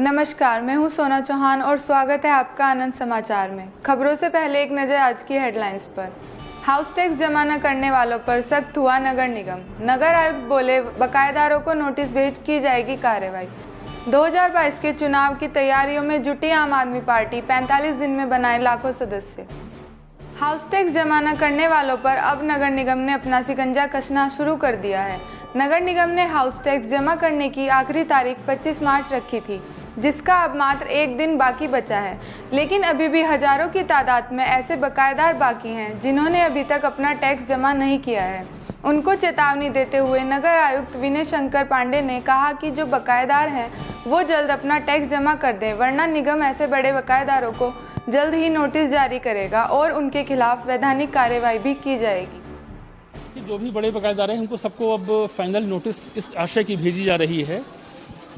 नमस्कार, मैं हूं सोना चौहान और स्वागत है आपका आनंद समाचार में। खबरों से पहले एक नज़र आज की हेडलाइंस पर। हाउस टैक्स जमा न करने वालों पर सख्त हुआ नगर निगम। नगर आयुक्त बोले, बकायेदारों को नोटिस भेज की जाएगी कार्रवाई। 2022 के चुनाव की तैयारियों में जुटी आम आदमी पार्टी 45 दिन में बनाए लाखों सदस्य। हाउस टैक्स जमा न करने वालों पर अब नगर निगम ने अपना शिकंजा कसना शुरू कर दिया है। नगर निगम ने हाउस टैक्स जमा करने की आखिरी तारीख 25 मार्च रखी थी, जिसका अब मात्र एक दिन बाकी बचा है। लेकिन अभी भी हजारों की तादाद में ऐसे बकायेदार बाकी हैं जिन्होंने अभी तक अपना टैक्स जमा नहीं किया है। उनको चेतावनी देते हुए नगर आयुक्त विनय शंकर पांडे ने कहा कि जो बकायेदार हैं वो जल्द अपना टैक्स जमा कर दें, वरना निगम ऐसे बड़े बकायेदारों को जल्द ही नोटिस जारी करेगा और उनके खिलाफ वैधानिक कार्रवाई भी की जाएगी। जो भी बड़े बकायेदार हैं उनको सबको अब फाइनल नोटिस इस आशय की भेजी जा रही है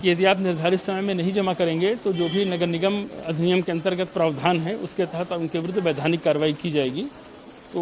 कि यदि आप निर्धारित समय में नहीं जमा करेंगे तो जो भी नगर निगम अधिनियम के अंतर्गत प्रावधान है उसके तहत उनके विरुद्ध वैधानिक कार्रवाई की जाएगी। तो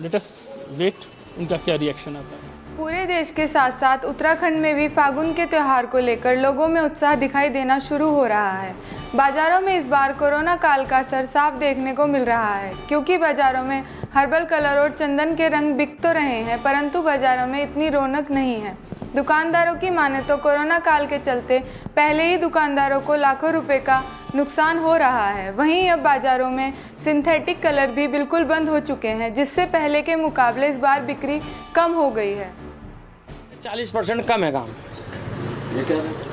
लेट अस वेट उनका क्या रिएक्शन आता है। पूरे देश के साथ साथ उत्तराखंड में भी फागुन के त्यौहार को लेकर लोगों में उत्साह दिखाई देना शुरू हो रहा है। बाजारों में इस बार कोरोना काल का असर साफ देखने को मिल रहा है, क्योंकि बाजारों में हर्बल कलर और चंदन के रंग बिक तो रहे हैं, परंतु बाजारों में इतनी रौनक नहीं है। दुकानदारों की माने तो कोरोना काल के चलते पहले ही दुकानदारों को लाखों रुपए का नुकसान हो रहा है। वहीं अब बाजारों में सिंथेटिक कलर भी बिल्कुल बंद हो चुके हैं, जिससे पहले के मुकाबले इस बार बिक्री कम हो गई है। 40% कम है काम।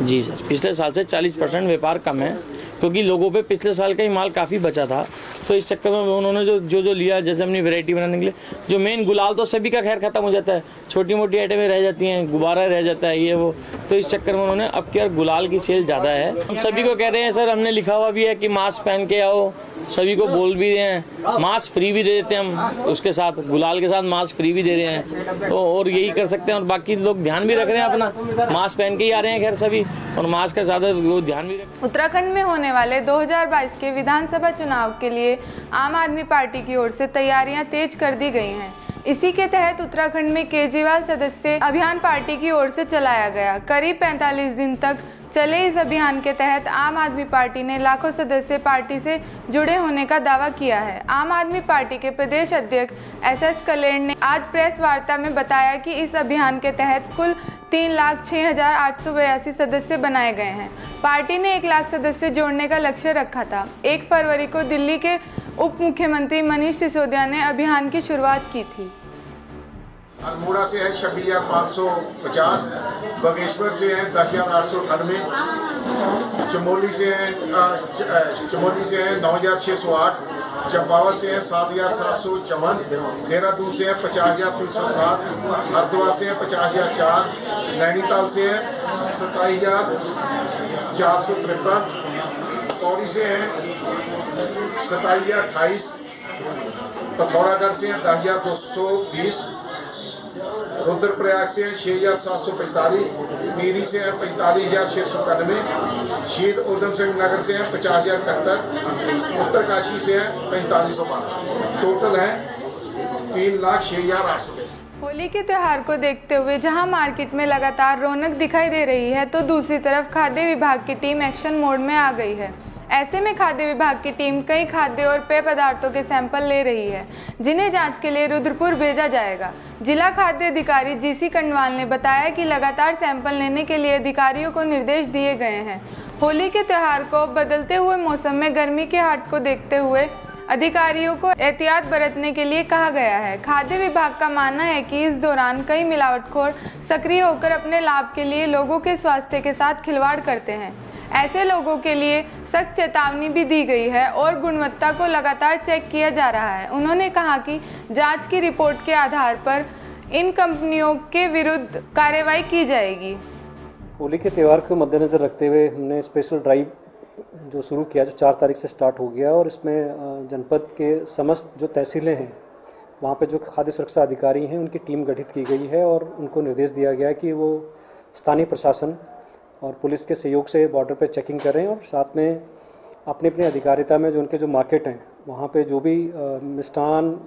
जी सर, पिछले साल से 40% व्यापार कम है, क्योंकि लोगों पे पिछले साल का ही माल काफ़ी बचा था। तो इस चक्कर में उन्होंने जो लिया, जैसे अपनी वैरायटी बनाने के लिए जो मेन गुलाल तो सभी का खैर ख़त्म हो जाता है, छोटी मोटी आइटमें रह जाती हैं, गुब्बारा रह जाता है ये वो। तो इस चक्कर में उन्होंने अब क्या गुलाल की सेल ज़्यादा है। हम सभी को कह रहे हैं सर, हमने लिखा हुआ भी है कि मास्क पहन के आओ, सभी को बोल भी रहे हैं, मास्क फ्री भी दे देते हैं हम, उसके साथ गुलाल के साथ मास्क फ्री भी दे रहे हैं। तो और यही कर सकते हैं, और बाकी लोग ध्यान भी रख रहे हैं, अपना मास्क पहन के ही आ रहे हैं खैर सभी, और मास्क का ज़्यादा वो ध्यान भी रख। उत्तराखंड में होने वाले 2022 के विधानसभा चुनाव के लिए आम आदमी पार्टी की ओर से तैयारियां तेज कर दी गई हैं। इसी के तहत उत्तराखंड में केजरीवाल सदस्य अभियान पार्टी की ओर से चलाया गया। करीब 45 दिन तक चले इस अभियान के तहत आम आदमी पार्टी ने लाखों सदस्य पार्टी से जुड़े होने का दावा किया है। आम आदमी पार्टी के प्रदेश अध्यक्ष SS कलेर ने आज प्रेस वार्ता में बताया कि इस अभियान के तहत कुल 3,06,882 सदस्य बनाए गए हैं। पार्टी ने 1 लाख सदस्य जोड़ने का लक्ष्य रखा था। 1 फरवरी को दिल्ली के उप मुख्यमंत्री मनीष सिसोदिया ने अभियान की शुरुआत की थी। अल्मोड़ा से है 26,550, बागेश्वर से है 10,898, चमोली से है 9,608, चंपावत से है 7,754, देहरादून से है 50,307, हरिद्वार से है 50,004, नैनीताल से है 27,453, पौड़ी से है 27,028, पिथौरागढ़ से है 10,220, रुद्रप्रयाग से है 6,745, टिहरी से है 45,691, शहीद उधम सिंह नगर से है 50,071, उत्तरकाशी से है 45,112। टोटल है 3,06,820। होली के त्यौहार को देखते हुए जहां मार्केट में लगातार रौनक दिखाई दे रही है, तो दूसरी तरफ खाद्य विभाग की टीम एक्शन मोड में आ गई है। ऐसे में खाद्य विभाग की टीम कई खाद्य और पेय पदार्थों के सैंपल ले रही है, जिन्हें जांच के लिए रुद्रपुर भेजा जाएगा। जिला खाद्य अधिकारी GC कंडवाल ने बताया कि लगातार सैंपल लेने के लिए अधिकारियों को निर्देश दिए गए हैं। होली के त्यौहार को बदलते हुए मौसम में गर्मी के हाट को देखते हुए अधिकारियों को एहतियात बरतने के लिए कहा गया है। खाद्य विभाग का मानना है कि इस दौरान कई मिलावटखोर सक्रिय होकर अपने लाभ के लिए लोगों के स्वास्थ्य के साथ खिलवाड़ करते हैं। ऐसे लोगों के लिए सख्त चेतावनी भी दी गई है और गुणवत्ता को लगातार चेक किया जा रहा है। उन्होंने कहा कि जांच की रिपोर्ट के आधार पर इन कंपनियों के विरुद्ध कार्रवाई की जाएगी। होली के त्यौहार को मद्देनज़र रखते हुए हमने स्पेशल ड्राइव जो शुरू किया, जो 4 तारीख से स्टार्ट हो गया, और इसमें जनपद के समस्त जो तहसीलें हैं वहाँ पे जो खाद्य सुरक्षा अधिकारी हैं उनकी टीम गठित की गई है, और उनको निर्देश दिया गया है कि वो स्थानीय प्रशासन और पुलिस के सहयोग से बॉर्डर पे चेकिंग करें, और साथ में अपनी अपनी अधिकारिता में जो उनके जो मार्केट हैं वहाँ पे जो भी मिष्ठान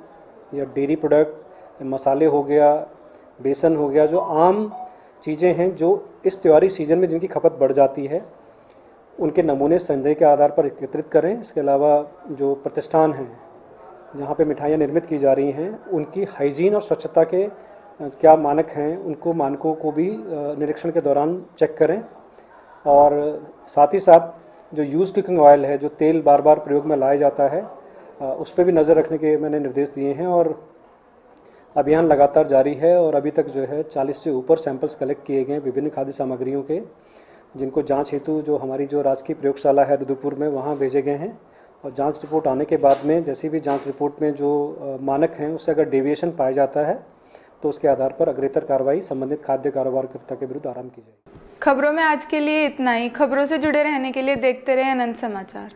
या डेयरी प्रोडक्ट, मसाले हो गया, बेसन हो गया, जो आम चीज़ें हैं जो इस त्योहारी सीज़न में जिनकी खपत बढ़ जाती है, उनके नमूने संदेह के आधार पर एकत्रित करें। इसके अलावा जो प्रतिष्ठान हैं जहाँ पे मिठाइयाँ निर्मित की जा रही हैं उनकी हाइजीन और स्वच्छता के क्या मानक हैं, उनको मानकों को भी निरीक्षण के दौरान चेक करें। और साथ ही साथ जो यूज़ कुकिंग ऑयल है, जो तेल बार बार प्रयोग में लाया जाता है, उस पर भी नज़र रखने के मैंने निर्देश दिए हैं। और अभियान लगातार जारी है और अभी तक जो है 40 से ऊपर सैंपल्स कलेक्ट किए गए विभिन्न खाद्य सामग्रियों के, जिनको जांच हेतु जो हमारी जो राजकीय प्रयोगशाला है रुद्रपुर में वहाँ भेजे गए हैं। और जांच रिपोर्ट आने के बाद में जैसी भी जांच रिपोर्ट में जो मानक हैं उससे अगर डेविएशन पाया जाता है तो उसके आधार पर अग्रेतर कार्रवाई संबंधित खाद्य कारोबारकर्ता के विरुद्ध आरंभ की जाएगी। खबरों में आज के लिए इतना ही। खबरों से जुड़े रहने के लिए देखते रहे अनंत समाचार।